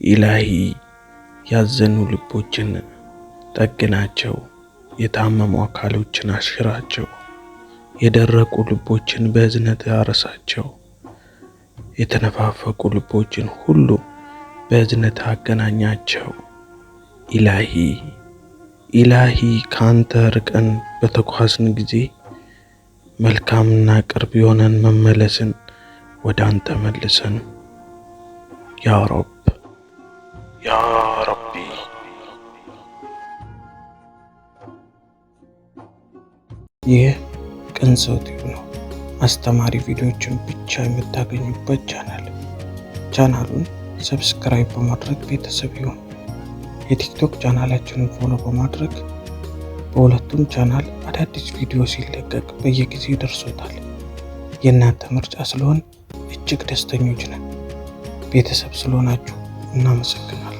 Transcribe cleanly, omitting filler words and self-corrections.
ኢላሂ ያዘኑ ልቦችን ጠግናቸው፣ የታመሙ አካሎችን አሽራቸው፣ የደረቁ ልቦችን በእዝነት አርሳቸው፣ የተነፋፈቁ ልቦችን ሁሉ በእዝነት አገናኛቸው። ኢላሂ ካንተ ርቀን በተጓዝን ጊዜ መልካምና ቅርብ የሆነን መመለስን ወደ አንተ መልሰን። ያ ረቢ። ይህ ቅን ሰው ቲዩብ ነው። አስተማሪ ቪዲዮዎችን ብቻ የምታገኙበት ቻናሉን ሰብስክራይብ በማድረግ ቤተሰብ ይሁን። የቲክቶክ ቻናላችንን ፎሎ በማድረግ በሁለቱም ቻናል አዳዲስ ቪዲዮ ሲለቀቅ በየጊዜው ይደርሶታል። የእናንተ ምርጫ ስለሆን እጅግ ደስተኞች ነን። ቤተሰብ ስለሆናችሁ እናመሰግናለን።